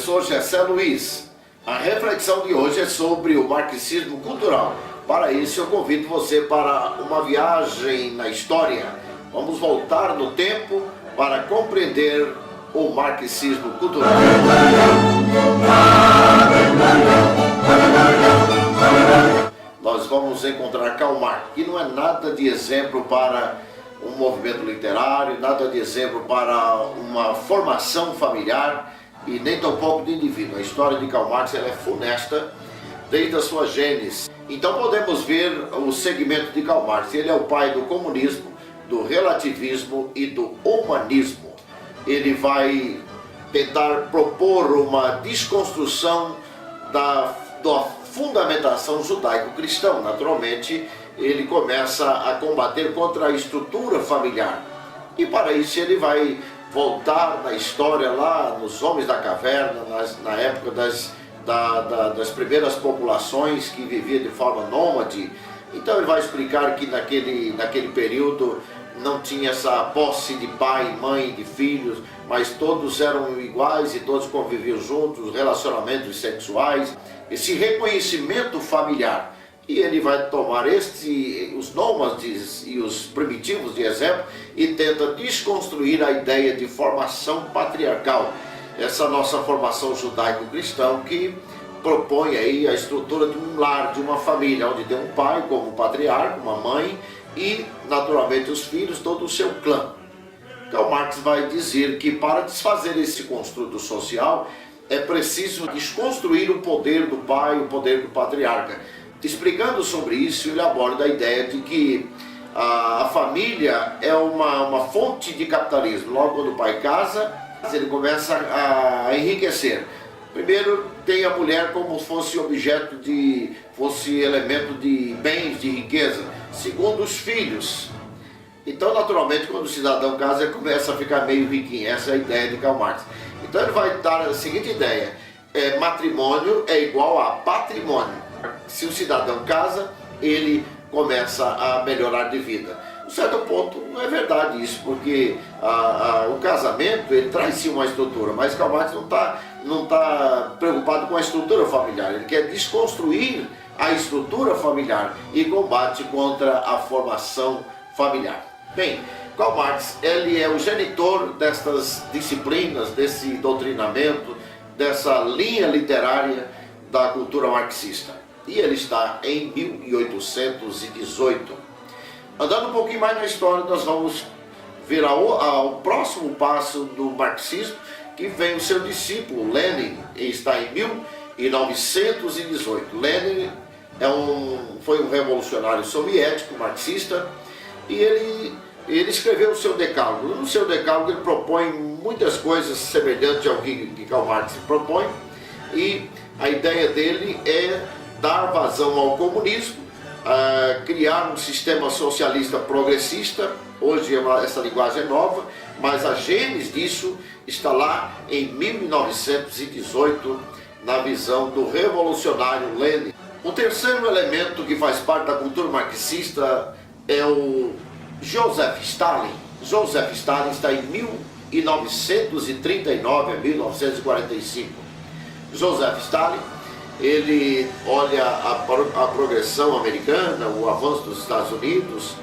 professor Gessé Luiz. A reflexão de hoje é sobre o marxismo cultural. Para isso eu convido você para uma viagem na história. Vamos voltar no tempo para compreender o marxismo cultural. Nós vamos encontrar Karl Marx, que não é nada de exemplo para um movimento literário, nada de exemplo para uma formação familiar e nem tampouco de indivíduo. A história de Karl Marx ela é funesta desde a sua gênese. Então podemos ver o segmento de Karl Marx. Ele é o pai do comunismo, do relativismo e do humanismo. Ele vai tentar propor uma desconstrução da fundamentação judaico-cristã. Naturalmente, ele começa a combater contra a estrutura familiar. E para isso ele vai voltar na história lá nos homens da caverna, na época das primeiras populações que viviam de forma nômade. Então ele vai explicar que naquele período não tinha essa posse de pai, mãe, de filhos, mas todos eram iguais e todos conviviam juntos, relacionamentos sexuais, esse reconhecimento familiar. E ele vai tomar os nômades e os primitivos de exemplo e tenta desconstruir a ideia de formação patriarcal. Essa nossa formação judaico-cristã que propõe aí a estrutura de um lar, de uma família, onde tem um pai como patriarca, uma mãe e, naturalmente, os filhos, todo o seu clã. Karl Marx vai dizer que para desfazer esse construto social é preciso desconstruir o poder do pai, o poder do patriarca. Explicando sobre isso, ele aborda a ideia de que a família é uma fonte de capitalismo. Logo quando o pai casa, ele começa a enriquecer. Primeiro tem a mulher como se fosse objeto fosse elemento de bens, de riqueza. Segundo, os filhos. Então, naturalmente, quando o cidadão casa, ele começa a ficar meio riquinho. Essa é a ideia de Karl Marx. Então ele vai dar a seguinte ideia: matrimônio é igual a patrimônio. Se o cidadão casa, ele começa a melhorar de vida. Em certo ponto, não é verdade isso, porque o casamento, ele traz sim uma estrutura, mas Karl Marx não tá preocupado com a estrutura familiar. Ele quer desconstruir a estrutura familiar e combate contra a formação familiar. Bem, Karl Marx, ele é o genitor destas disciplinas, desse doutrinamento, dessa linha literária da cultura marxista. E ele está em 1818. Andando um pouquinho mais na história, nós vamos ver ao próximo passo do marxismo, que vem o seu discípulo, Lenin, e está em 1918. Lenin foi um revolucionário soviético, marxista, e ele escreveu o seu decálogo. No seu decálogo ele propõe muitas coisas semelhantes ao que Karl Marx propõe, e a ideia dele é dar vazão ao comunismo, criar um sistema socialista progressista. Hoje essa linguagem é nova, mas a gênese disso está lá em 1918, na visão do revolucionário Lenin. O terceiro elemento que faz parte da cultura marxista é o Joseph Stalin. Joseph Stalin está em 1939 a 1945. Joseph Stalin, ele olha a progressão americana, o avanço dos Estados Unidos,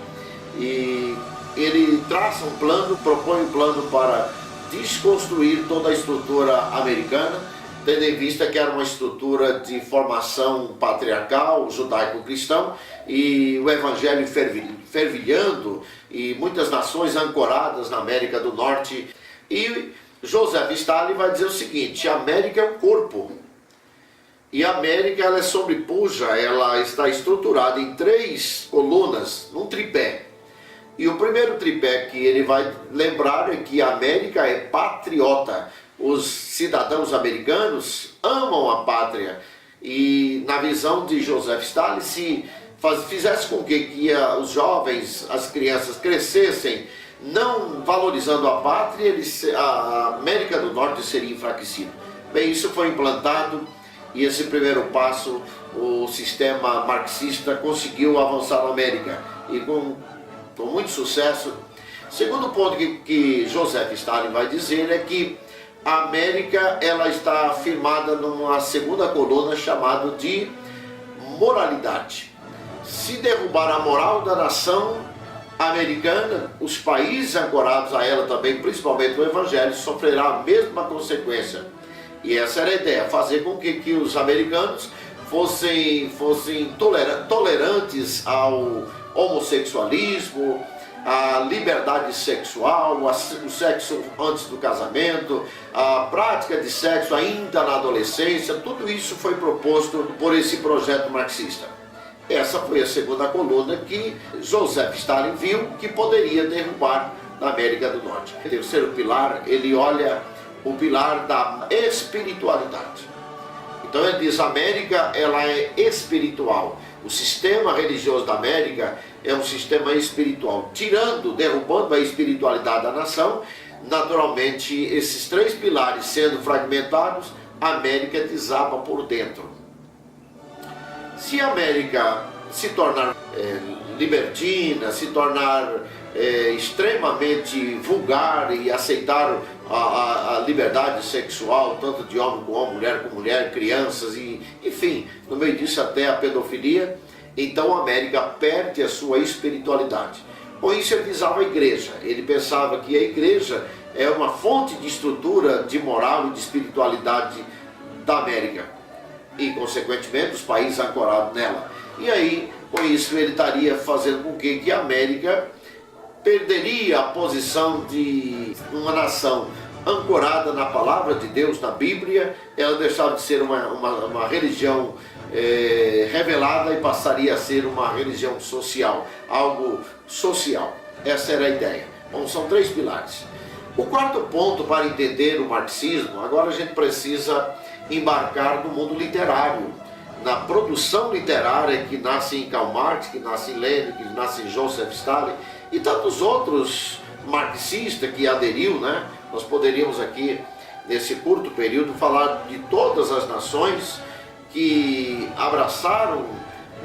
e ele traça um plano, propõe um plano para desconstruir toda a estrutura americana, tendo em vista que era uma estrutura de formação patriarcal, judaico-cristão, e o evangelho fervilhando, e muitas nações ancoradas na América do Norte. E Joseph Stalin vai dizer o seguinte: a América é um corpo, e a América ela é sobrepuja, ela está estruturada em 3 colunas, num tripé. E o primeiro tripé que ele vai lembrar é que a América é patriota. Os cidadãos americanos amam a pátria. E na visão de Joseph Stalin, se fizesse com que os jovens, as crianças crescessem não valorizando a pátria, a América do Norte seria enfraquecida. Bem, isso foi implantado. E esse primeiro passo, o sistema marxista conseguiu avançar na América, e com muito sucesso. Segundo ponto que Joseph Stalin vai dizer é que a América ela está firmada numa segunda coluna chamada de moralidade. Se derrubar a moral da nação americana, os países ancorados a ela também, principalmente o Evangelho, sofrerá a mesma consequência. E essa era a ideia, fazer com que os americanos fossem tolerantes ao homossexualismo, a liberdade sexual, o sexo antes do casamento, a prática de sexo ainda na adolescência, tudo isso foi proposto por esse projeto marxista. Essa foi a segunda coluna que Joseph Stalin viu que poderia derrubar na América do Norte. O terceiro pilar, ele olha o pilar da espiritualidade. Então ele diz, a América ela é espiritual. O sistema religioso da América é um sistema espiritual. Derrubando a espiritualidade da nação, naturalmente esses três pilares sendo fragmentados, a América desaba por dentro. Se a América se tornar libertina, se tornar extremamente vulgar e aceitar a liberdade sexual, tanto de homem com homem, mulher com mulher, crianças, e enfim, no meio disso até a pedofilia, então a América perde a sua espiritualidade. Com isso ele visava a igreja, ele pensava que a igreja é uma fonte de estrutura de moral e de espiritualidade da América e consequentemente os países ancorados nela. E aí, com isso ele estaria fazendo com que a América perderia a posição de uma nação ancorada na palavra de Deus, na Bíblia. Ela deixava de ser uma religião revelada e passaria a ser uma religião social, algo social. Essa era a ideia. Bom, são três pilares. O quarto ponto para entender o marxismo, agora a gente precisa embarcar no mundo literário, na produção literária que nasce em Karl Marx, que nasce em Lenin, que nasce em Joseph Stalin e tantos outros marxistas que aderiu, né? Nós poderíamos aqui, nesse curto período, falar de todas as nações que abraçaram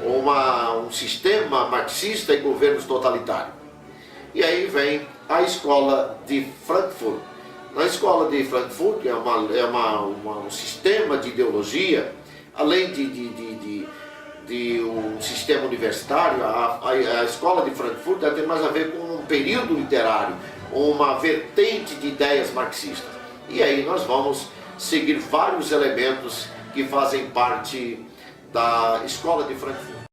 um sistema marxista e governos totalitários. E aí vem a escola de Frankfurt. Na escola de Frankfurt, que é um sistema de ideologia, além de um sistema universitário, a escola de Frankfurt tem mais a ver com um período literário, uma vertente de ideias marxistas. E aí nós vamos seguir vários elementos que fazem parte da escola de Frankfurt.